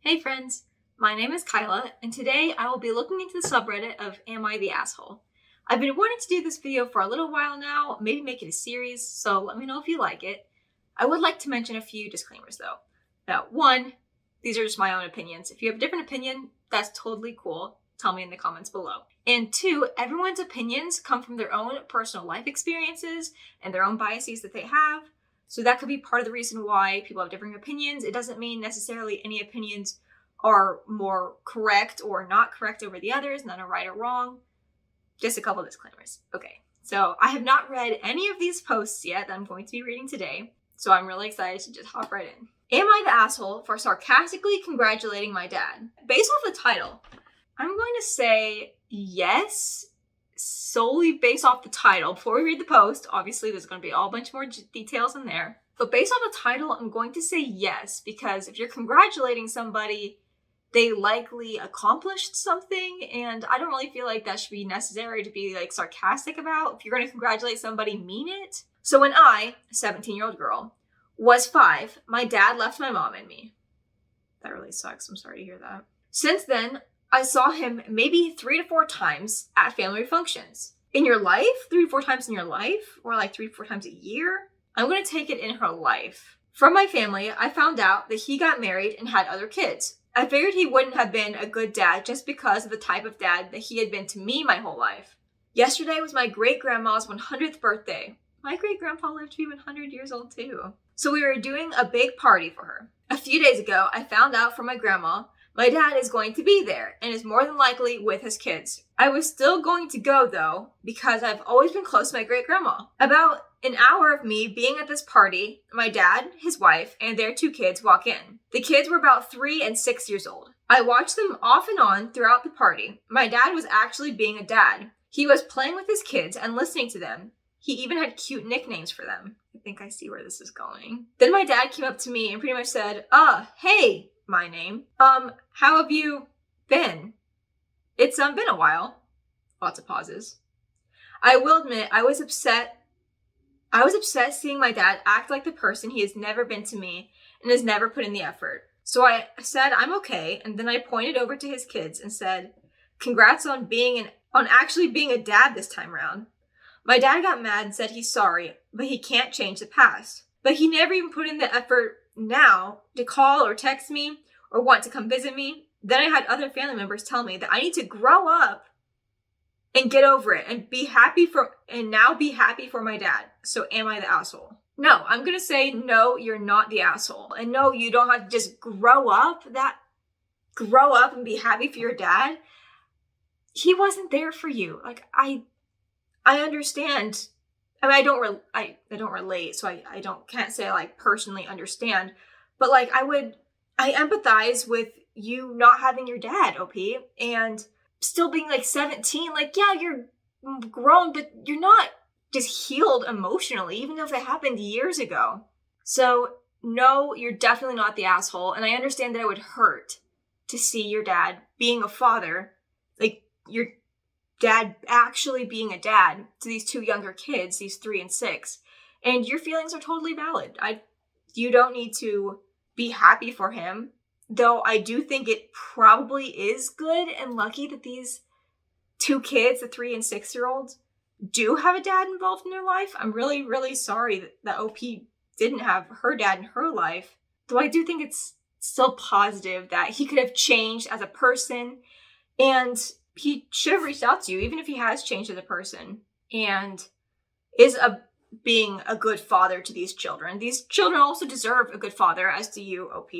Hey friends, my name is Kyla, and today I will be looking into the subreddit of Am I the Asshole? I've been wanting to do this video for a little while now, maybe make it a series, so let me know if you like it. I would like to mention a few disclaimers though. Now, one, these are just my own opinions. If you have a different opinion, that's totally cool. Tell me in the comments below. And two, everyone's opinions come from their own personal life experiences and their own biases that they have. So that could be part of the reason why people have different opinions. It doesn't mean necessarily any opinions are more correct or not correct over the others, none are right or wrong. Just a couple of disclaimers. Okay, so I have not read any of these posts yet that I'm going to be reading today, so I'm really excited to just hop right in. Am I the asshole for sarcastically congratulating my dad? Based off the title, I'm going to say yes, solely based off the title. Before we read the post, obviously there's going to be a bunch more details in there. But based off the title, I'm going to say yes, because if you're congratulating somebody, they likely accomplished something, and I don't really feel like that should be necessary to be like sarcastic about. If you're going to congratulate somebody, mean it. So when I, a 17-year-old girl, was 5, my dad left my mom and me. That really sucks. I'm sorry to hear that. Since then, I saw him maybe 3 to 4 times at family functions. In your life? 3 to 4 times in your life? Or like 3 to 4 times a year? I'm going to take it in her life. From my family, I found out that he got married and had other kids. I figured he wouldn't have been a good dad just because of the type of dad that he had been to me my whole life. Yesterday was my great-grandma's 100th birthday. My great-grandpa lived to be 100 years old too. So we were doing a big party for her. A few days ago, I found out from my grandma my dad is going to be there and is more than likely with his kids. I was still going to go though, because I've always been close to my great-grandma. About an hour of me being at this party, my dad, his wife, and their 2 kids walk in. The kids were about 3 and 6 years old. I watched them off and on throughout the party. My dad was actually being a dad. He was playing with his kids and listening to them. He even had cute nicknames for them. I think I see where this is going. Then my dad came up to me and pretty much said, hey, my name. How have you been? It's been a while. Lots of pauses. I will admit, I was upset seeing my dad act like the person he has never been to me and has never put in the effort. So I said, I'm okay. And then I pointed over to his kids and said, congrats on actually being a dad this time around. My dad got mad and said he's sorry, but he can't change the past. But he never even put in the effort now to call or text me or want to come visit me. Then I had other family members tell me that I need to grow up and get over it and be happy for my dad. So am I the asshole? No, I'm going to say no, you're not the asshole. And no, you don't have to just grow up and be happy for your dad. He wasn't there for you. Like, I understand. I mean, I don't relate, so I can't say I like personally understand, but like I empathize with you not having your dad, OP, and still being like 17. Like, yeah, you're grown, but you're not just healed emotionally, even if it happened years ago. So no, you're definitely not the asshole. And I understand that it would hurt to see your dad being a father, like your dad actually being a dad to these 2 younger kids, these 3 and 6. And your feelings are totally valid. You don't need to be happy for him, though I do think it probably is good and lucky that these 2 kids, the 3 and 6-year-olds, do have a dad involved in their life. I'm really, really sorry that OP didn't have her dad in her life, though I do think it's still positive that he could have changed as a person, and he should have reached out to you, even if he has changed as a person, and is being a good father to these children. These children also deserve a good father, as do you, OP.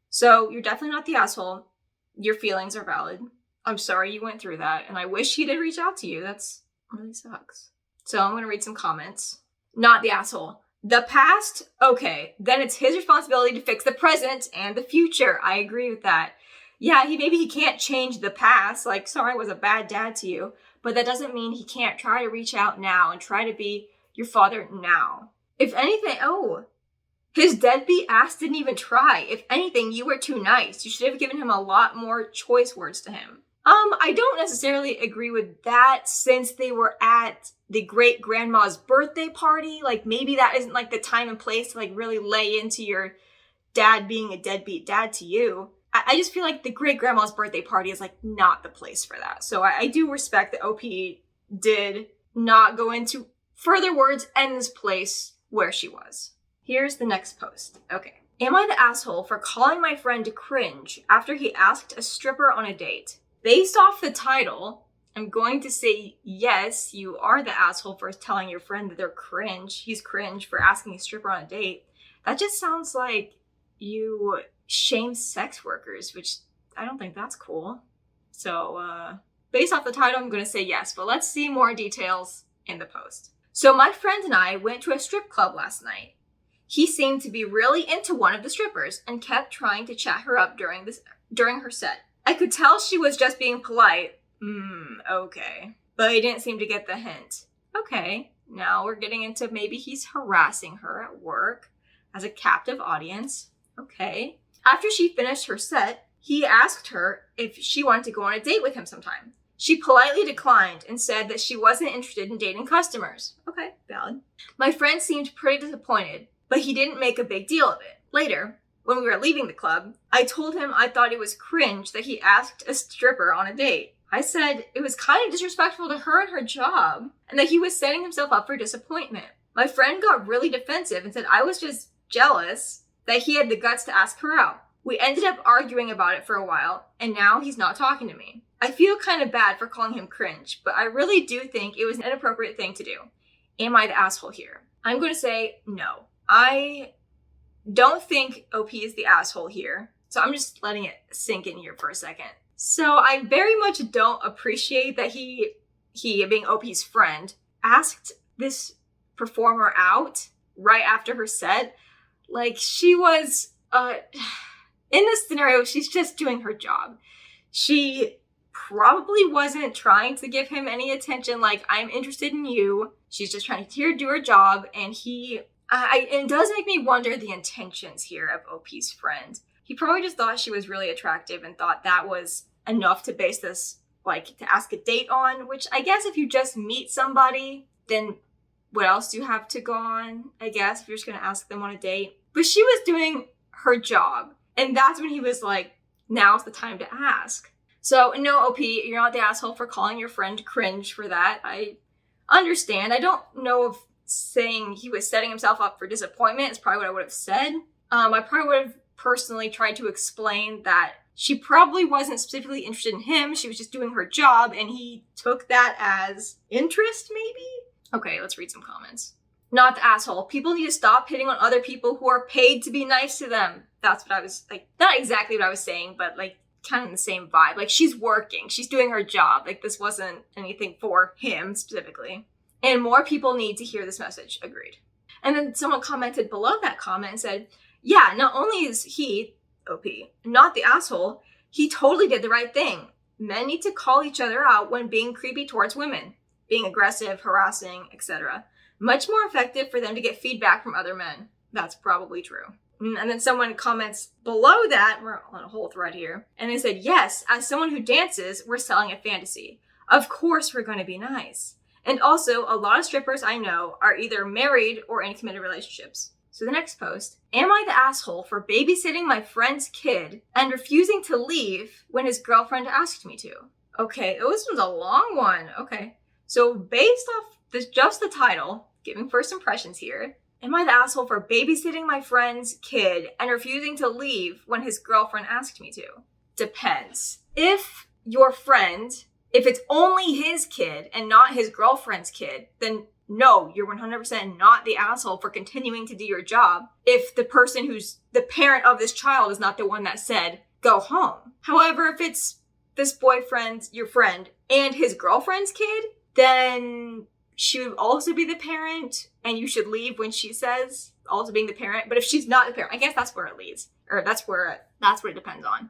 So you're definitely not the asshole. Your feelings are valid. I'm sorry you went through that, and I wish he did reach out to you. That's really sucks. So I'm going to read some comments. Not the asshole. The past? Okay. Then it's his responsibility to fix the present and the future. I agree with that. Yeah, maybe he can't change the past. Like, sorry, I was a bad dad to you. But that doesn't mean he can't try to reach out now and try to be your father now. If anything, his deadbeat ass didn't even try. If anything, you were too nice. You should have given him a lot more choice words to him. I don't necessarily agree with that, since they were at the great-grandma's birthday party. Like, maybe that isn't, like, the time and place to, like, really lay into your dad being a deadbeat dad to you. I just feel like the great grandma's birthday party is like not the place for that. So I do respect that OP did not go into further words and this place where she was. Here's the next post. Okay. Am I the asshole for calling my friend cringe after he asked a stripper on a date? Based off the title, I'm going to say yes, you are the asshole for telling your friend that they're cringe. He's cringe for asking a stripper on a date. That just sounds like you shame sex workers, which I don't think that's cool. So, based off the title, I'm going to say yes, but let's see more details in the post. So my friend and I went to a strip club last night. He seemed to be really into one of the strippers and kept trying to chat her up during her set. I could tell she was just being polite. Okay. But he didn't seem to get the hint. Okay, now we're getting into maybe he's harassing her at work as a captive audience. Okay. After she finished her set, he asked her if she wanted to go on a date with him sometime. She politely declined and said that she wasn't interested in dating customers. Okay, valid. My friend seemed pretty disappointed, but he didn't make a big deal of it. Later, when we were leaving the club, I told him I thought it was cringe that he asked a stripper on a date. I said it was kind of disrespectful to her and her job, and that he was setting himself up for disappointment. My friend got really defensive and said I was just jealous that he had the guts to ask her out. We ended up arguing about it for a while, and now he's not talking to me. I feel kind of bad for calling him cringe, but I really do think it was an inappropriate thing to do. Am I the asshole here? I'm going to say no. I don't think OP is the asshole here, so I'm just letting it sink in here for a second. So I very much don't appreciate that he being OP's friend, asked this performer out right after her set. Like, she was, in this scenario, she's just doing her job. She probably wasn't trying to give him any attention, like, I'm interested in you. She's just trying to do her job, and it does make me wonder the intentions here of OP's friend. He probably just thought she was really attractive and thought that was enough to base this, like, to ask a date on, which I guess if you just meet somebody, then what else do you have to go on, I guess, if you're just going to ask them on a date. But she was doing her job, and that's when he was like, now's the time to ask. So, no, OP, you're not the asshole for calling your friend cringe for that. I understand. I don't know if saying he was setting himself up for disappointment is probably what I would have said. I probably would have personally tried to explain that she probably wasn't specifically interested in him. She was just doing her job, and he took that as interest, maybe? Okay, let's read some comments. Not the asshole. People need to stop hitting on other people who are paid to be nice to them. That's what I was, like, not exactly what I was saying, but, like, kind of in the same vibe. Like, she's working. She's doing her job. Like, this wasn't anything for him specifically. And more people need to hear this message. Agreed. And then someone commented below that comment and said, yeah, not only is he, OP, not the asshole, he totally did the right thing. Men need to call each other out when being creepy towards women, being aggressive, harassing, etc. Much more effective for them to get feedback from other men. That's probably true. And then someone comments below that, we're on a whole thread here, and they said, yes, as someone who dances, we're selling a fantasy. Of course we're going to be nice. And also, a lot of strippers I know are either married or in committed relationships. So the next post, am I the asshole for babysitting my friend's kid and refusing to leave when his girlfriend asked me to? Okay, this one's a long one. Okay, so based off just the title, giving first impressions here, am I the asshole for babysitting my friend's kid and refusing to leave when his girlfriend asked me to? Depends. If your friend, if it's only his kid and not his girlfriend's kid, then no, you're 100% not the asshole for continuing to do your job if the person who's the parent of this child is not the one that said, go home. However, if it's this boyfriend, your friend, and his girlfriend's kid, then she would also be the parent, and you should leave when she says also being the parent. But if she's not the parent, I guess that's where it leads, or that's what it depends on,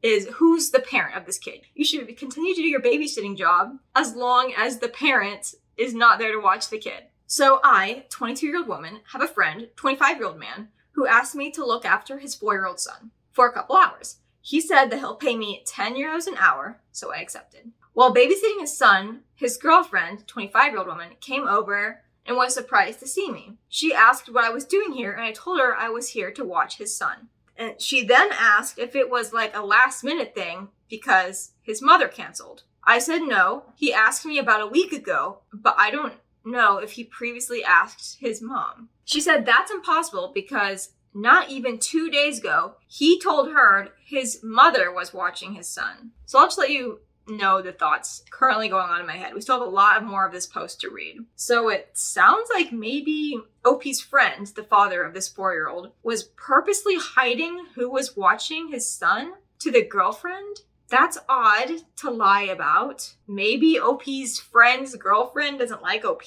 is who's the parent of this kid. You should continue to do your babysitting job as long as the parent is not there to watch the kid. So I, 22-year-old woman, have a friend, 25-year-old man, who asked me to look after his 4-year-old son for a couple hours. He said that he'll pay me 10 euros an hour, so I accepted. While babysitting his son, his girlfriend, 25-year-old woman, came over and was surprised to see me. She asked what I was doing here, and I told her I was here to watch his son. And she then asked if it was like a last minute thing because his mother canceled. I said no. He asked me about a week ago, but I don't know if he previously asked his mom. She said that's impossible because not even 2 days ago, he told her his mother was watching his son. So I'll just let you know the thoughts currently going on in my head. We still have a lot more of this post to read. So it sounds like maybe OP's friend, the father of this 4-year-old, was purposely hiding who was watching his son to the girlfriend. That's odd to lie about. Maybe OP's friend's girlfriend doesn't like OP?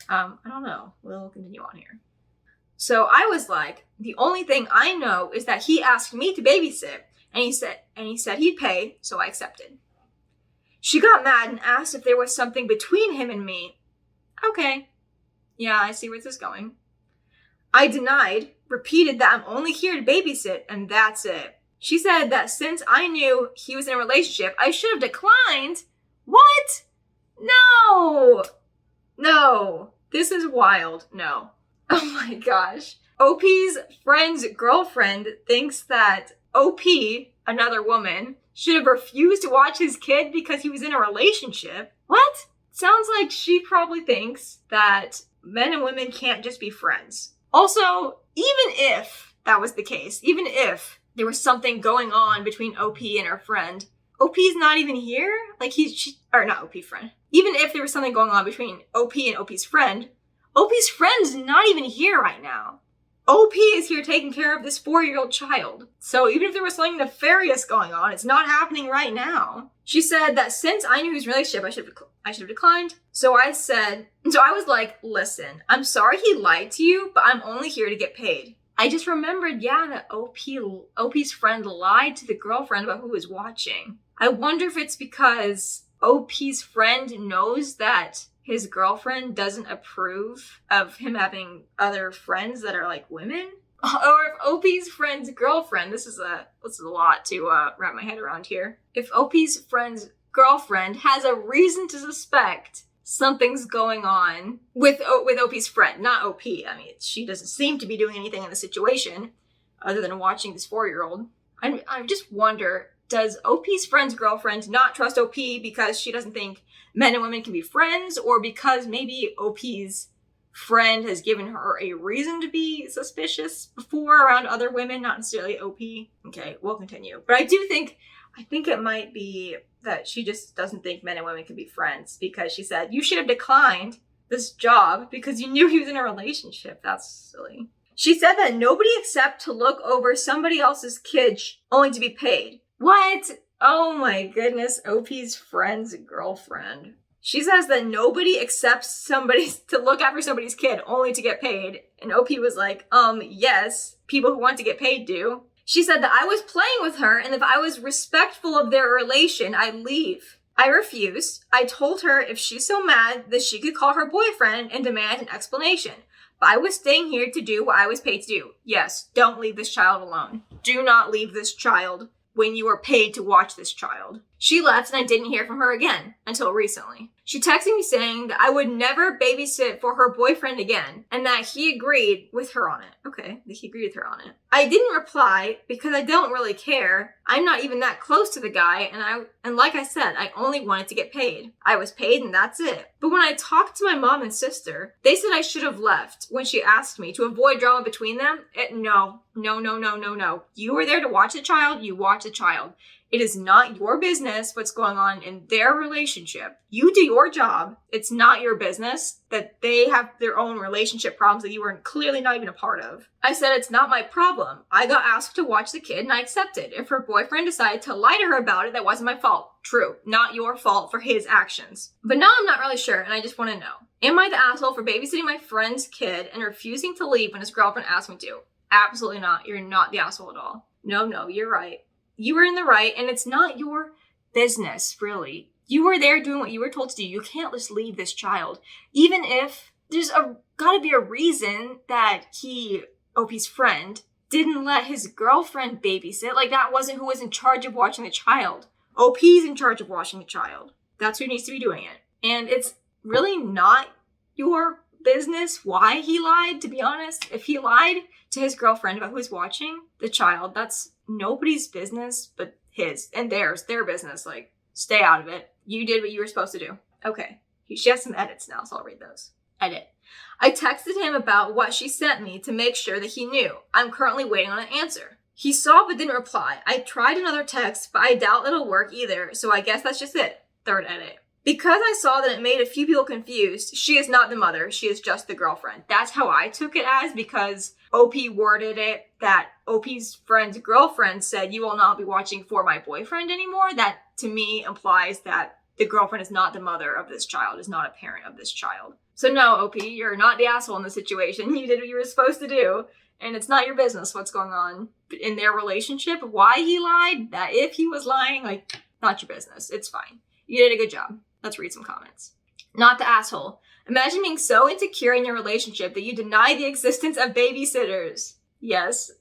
I don't know. We'll continue on here. So I was like, the only thing I know is that he asked me to babysit, and he said he'd pay, so I accepted. She got mad and asked if there was something between him and me. Okay. Yeah, I see where this is going. I denied, repeated that I'm only here to babysit, and that's it. She said that since I knew he was in a relationship, I should have declined. What? No. This is wild. No. Oh my gosh. OP's friend's girlfriend thinks that OP, another woman, should have refused to watch his kid because he was in a relationship. What? Sounds like she probably thinks that men and women can't just be friends. Also, even if that was the case, even if there was something going on between OP and her friend, OP's not even here? Like not OP friend. Even if there was something going on between OP and OP's friend's not even here right now. OP is here taking care of this 4-year-old child. So even if there was something nefarious going on, it's not happening right now. She said that since I knew his relationship, I should have declined. So I was like, listen, I'm sorry he lied to you, but I'm only here to get paid. I just remembered, that OP's friend lied to the girlfriend about who was watching. I wonder if it's because OP's friend knows that his girlfriend doesn't approve of him having other friends that are like women? Or if OP's friend's girlfriend, this is a lot to wrap my head around here. If OP's friend's girlfriend has a reason to suspect something's going on with OP's friend, not OP. I mean, she doesn't seem to be doing anything in the situation other than watching this 4-year-old. I just wonder, does OP's friend's girlfriend not trust OP because she doesn't think men and women can be friends, or because maybe OP's friend has given her a reason to be suspicious before around other women, not necessarily OP? Okay, we'll continue. But I think it might be that she just doesn't think men and women can be friends, because she said, you should have declined this job because you knew he was in a relationship. That's silly. She said that nobody accepts to look over somebody else's kid only to be paid. What? Oh my goodness, OP's friend's girlfriend. She says that nobody accepts somebody to look after somebody's kid only to get paid. And OP was like, yes, people who want to get paid do. She said that I was playing with her, and if I was respectful of their relation, I'd leave. I refused. I told her if she's so mad that she could call her boyfriend and demand an explanation. But I was staying here to do what I was paid to do. Yes, don't leave this child alone. Do not leave this child when you are paid to watch this child. She left and I didn't hear from her again until recently. She texted me saying that I would never babysit for her boyfriend again and that he agreed with her on it. Okay, that he agreed with her on it. I didn't reply because I don't really care. I'm not even that close to the guy, and like I said, I only wanted to get paid. I was paid and that's it. But when I talked to my mom and sister, they said I should have left when she asked me to avoid drama between them. No. You were there to watch the child, you watch the child. It is not your business what's going on in their relationship. You do your job. It's not your business that they have their own relationship problems that you were clearly not even a part of. I said it's not my problem. I got asked to watch the kid and I accepted. If her boyfriend decided to lie to her about it, that wasn't my fault. True, not your fault for his actions. But now I'm not really sure and I just want to know. Am I the asshole for babysitting my friend's kid and refusing to leave when his girlfriend asked me to? Absolutely not. You're not the asshole at all. No, you're right. You were in the right, and it's not your business, really. You were there doing what you were told to do. You can't just leave this child. Even if there's gotta be a reason that OP's friend, didn't let his girlfriend babysit. Like, that wasn't who was in charge of watching the child. OP's in charge of watching the child. That's who needs to be doing it. And it's really not your business why he lied, to be honest. If he lied to his girlfriend about who's watching the child. That's nobody's business but his and theirs, their business. Like, stay out of it. You did what you were supposed to do. Okay. She has some edits now, so I'll read those. Edit. I texted him about what she sent me to make sure that he knew. I'm currently waiting on an answer. He saw but didn't reply. I tried another text, but I doubt it'll work either, so I guess that's just it. Third edit. Because I saw that it made a few people confused, she is not the mother, she is just the girlfriend. That's how I took it as, because OP worded it that OP's friend's girlfriend said, you will not be watching for my boyfriend anymore. That, to me, implies that the girlfriend is not the mother of this child, is not a parent of this child. So no, OP, you're not the asshole in this situation. You did what you were supposed to do, and it's not your business what's going on in their relationship. Why he lied, that if he was lying, like, not your business. It's fine. You did a good job. Let's read some comments. Not the asshole. Imagine being so insecure in your relationship that you deny the existence of babysitters. Yes.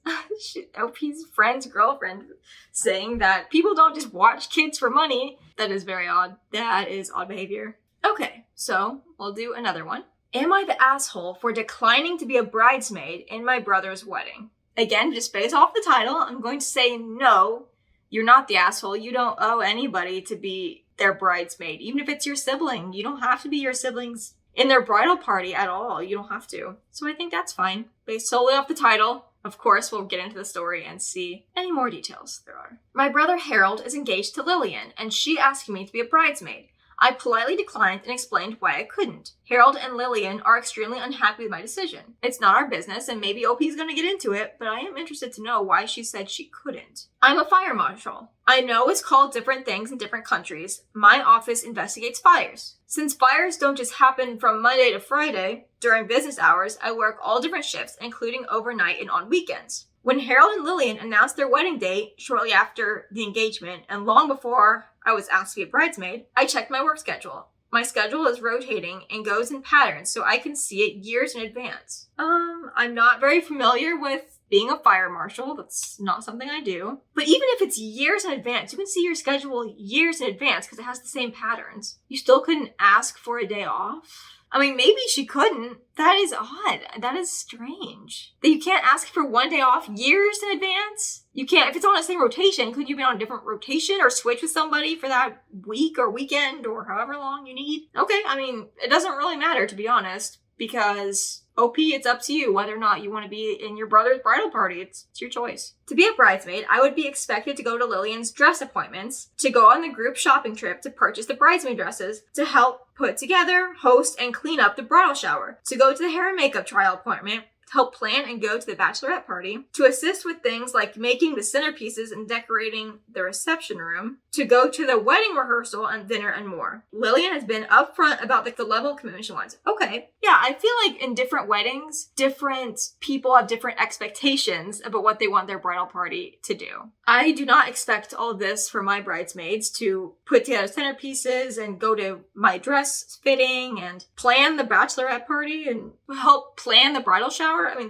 OP's friend's girlfriend saying that people don't just watch kids for money. That is very odd. That is odd behavior. Okay, so we'll do another one. Am I the asshole for declining to be a bridesmaid in my brother's wedding? Again, just based off the title, I'm going to say no. You're not the asshole. You don't owe anybody to be their bridesmaid. Even if it's your sibling, you don't have to be your siblings in their bridal party at all. You don't have to. So I think that's fine. Based solely off the title, of course, we'll get into the story and see any more details there are. My brother Harold is engaged to Lillian, and she asked me to be a bridesmaid. I politely declined and explained why I couldn't. Harold and Lillian are extremely unhappy with my decision. It's not our business, and maybe OP's gonna get into it, but I am interested to know why she said she couldn't. I'm a fire marshal. I know it's called different things in different countries. My office investigates fires. Since fires don't just happen from Monday to Friday, during business hours, I work all different shifts, including overnight and on weekends. When Harold and Lillian announced their wedding date shortly after the engagement, and long before I was asked to be a bridesmaid, I checked my work schedule. My schedule is rotating and goes in patterns, so I can see it years in advance. I'm not very familiar with being a fire marshal. That's not something I do. But even if it's years in advance, you can see your schedule years in advance because it has the same patterns. You still couldn't ask for a day off? I mean, maybe she couldn't. That is odd. That is strange. That you can't ask for one day off years in advance? You can't, if it's on the same rotation, could you be on a different rotation or switch with somebody for that week or weekend or however long you need? Okay, I mean, it doesn't really matter, to be honest, because OP, it's up to you whether or not you want to be in your brother's bridal party. It's your choice. To be a bridesmaid, I would be expected to go to Lillian's dress appointments, to go on the group shopping trip to purchase the bridesmaid dresses, to help put together, host, and clean up the bridal shower, to go to the hair and makeup trial appointment, to help plan and go to the bachelorette party, to assist with things like making the centerpieces and decorating the reception room, to go to the wedding rehearsal and dinner and more. Lillian has been upfront about the level of commitment she wants. Okay. Yeah, I feel like in different weddings, different people have different expectations about what they want their bridal party to do. I do not expect all of this for my bridesmaids to put together centerpieces and go to my dress fitting and plan the bachelorette party and help plan the bridal shower. I mean,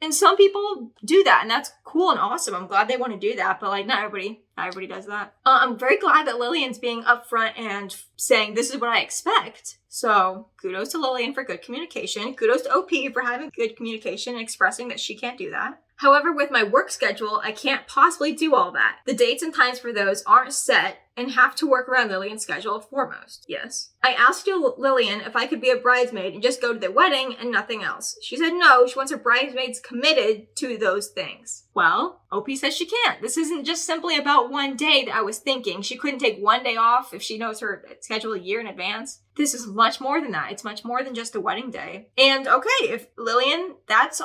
and some people do that, and that's cool and awesome. I'm glad they want to do that, but like, not everybody does that. I'm very glad that Lillian's being upfront and saying this is what I expect. So kudos to Lillian for good communication. Kudos to OP for having good communication and expressing that she can't do that. However, with my work schedule, I can't possibly do all that. The dates and times for those aren't set and have to work around Lillian's schedule foremost. Yes. I asked Lillian if I could be a bridesmaid and just go to the wedding and nothing else. She said no, she wants her bridesmaids committed to those things. Well, OP says she can't. This isn't just simply about one day that I was thinking. She couldn't take one day off if she knows her schedule a year in advance. This is much more than that. It's much more than just a wedding day. And okay, if Lillian, that's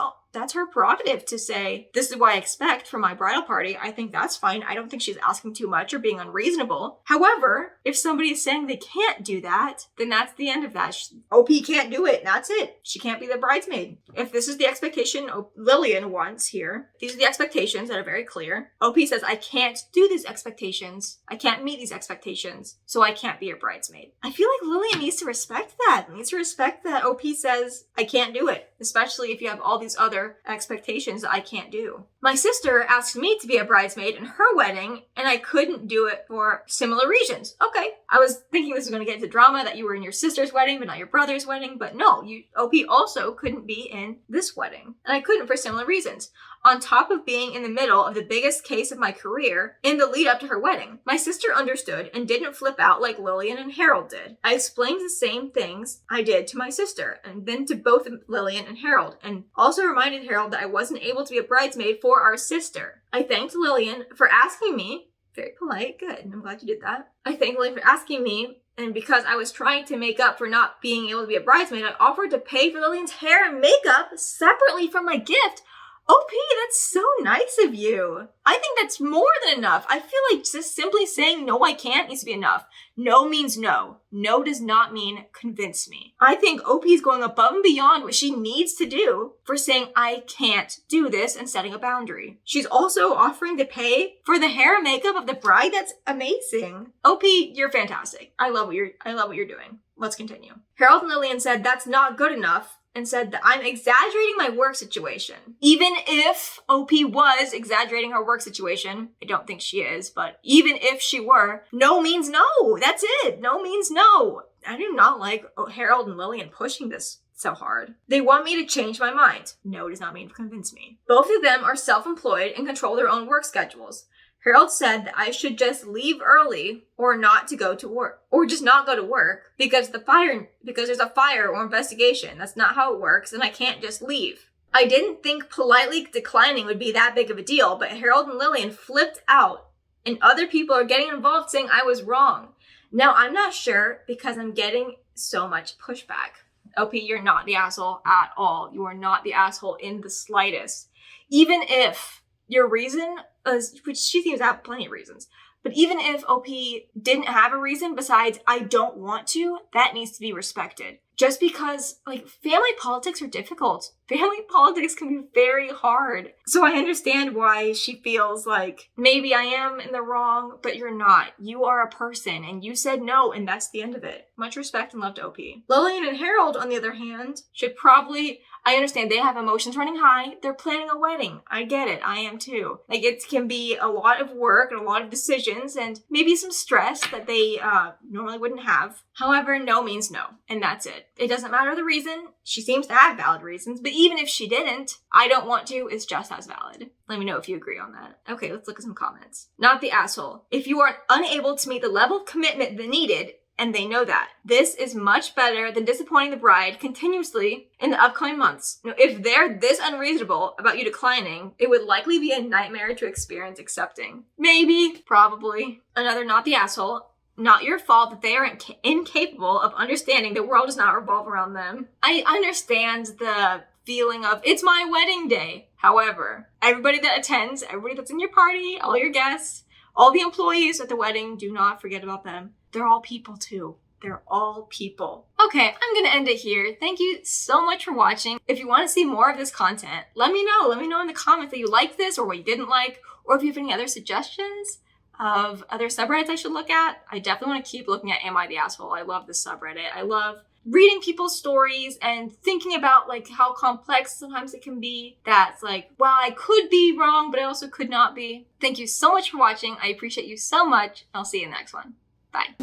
her prerogative to say, this is what I expect from my bridal party. I think that's fine. I don't think she's asking too much or being unreasonable. However, if somebody is saying they can't do that, then that's the end of that. OP can't do it, and that's it. She can't be the bridesmaid. If this is the expectation Lillian wants here, these are the expectations that are very clear. OP says, I can't do these expectations. I can't meet these expectations, so I can't be your bridesmaid. I feel like Lillian needs to respect that. Needs to respect that OP says, I can't do it, especially if you have all these other other expectations that I can't do. My sister asked me to be a bridesmaid in her wedding, and I couldn't do it for similar reasons. Okay, I was thinking this was going to get into drama, that you were in your sister's wedding, but not your brother's wedding. But no, OP also couldn't be in this wedding. And I couldn't for similar reasons. On top of being in the middle of the biggest case of my career in the lead up to her wedding. My sister understood and didn't flip out like Lillian and Harold did. I explained the same things I did to my sister, and then to both Lillian and Harold, and also reminded Harold that I wasn't able to be a bridesmaid for our sister. I thanked Lillian for asking me. Very polite, good, I'm glad you did that. I thanked Lillian for asking me, and because I was trying to make up for not being able to be a bridesmaid, I offered to pay for Lillian's hair and makeup separately from my gift. OP, that's so nice of you. I think that's more than enough. I feel like just simply saying no, I can't needs to be enough. No means no. No does not mean convince me. I think OP is going above and beyond what she needs to do for saying I can't do this and setting a boundary. She's also offering to pay for the hair and makeup of the bride. That's amazing. OP, you're fantastic. I love what you're doing. Let's continue. Harold and Lillian said that's not good enough, and said that I'm exaggerating my work situation. Even if OP was exaggerating her work situation, I don't think she is, but even if she were, no means no. That's it. No means no. I do not like Harold and Lillian pushing this so hard. They want me to change my mind. No does not mean convince me. Both of them are self-employed and control their own work schedules. Harold said that I should just leave early or not to go to work, or just not go to work because there's a fire or investigation. That's not how it works, and I can't just leave. I didn't think politely declining would be that big of a deal, but Harold and Lillian flipped out, and other people are getting involved saying I was wrong. Now, I'm not sure because I'm getting so much pushback. OP, you're not the asshole at all. You are not the asshole in the slightest. Even if your reason, which she seems to have plenty of reasons, but even if OP didn't have a reason besides I don't want to, that needs to be respected. Just because, family politics are difficult. Family politics can be very hard. So I understand why she feels like maybe I am in the wrong, but you're not. You are a person, and you said no, and that's the end of it. Much respect and love to OP. Lillian and Harold, on the other hand, should probably... I understand they have emotions running high. They're planning a wedding. I get it. I am too. It can be a lot of work and a lot of decisions and maybe some stress that they normally wouldn't have. However, no means no. And that's it. It doesn't matter the reason. She seems to have valid reasons. But even if she didn't, I don't want to is just as valid. Let me know if you agree on that. Okay, let's look at some comments. Not the asshole. If you are unable to meet the level of commitment that needed, and they know that. This is much better than disappointing the bride continuously in the upcoming months. Now, if they're this unreasonable about you declining, it would likely be a nightmare to experience accepting. Maybe, probably. Another not the asshole. Not your fault that they are incapable of understanding the world does not revolve around them. I understand the feeling of, it's my wedding day. However, everybody that attends, everybody that's in your party, all your guests, all the employees at the wedding, do not forget about them. They're all people too. They're all people. Okay, I'm gonna end it here. Thank you so much for watching. If you want to see more of this content, let me know. Let me know in the comments that you liked this or what you didn't like, or if you have any other suggestions of other subreddits I should look at. I definitely want to keep looking at Am I the Asshole? I love this subreddit. I love reading people's stories and thinking about how complex sometimes it can be. That's well, I could be wrong, but I also could not be. Thank you so much for watching. I appreciate you so much. I'll see you in the next one. Bye.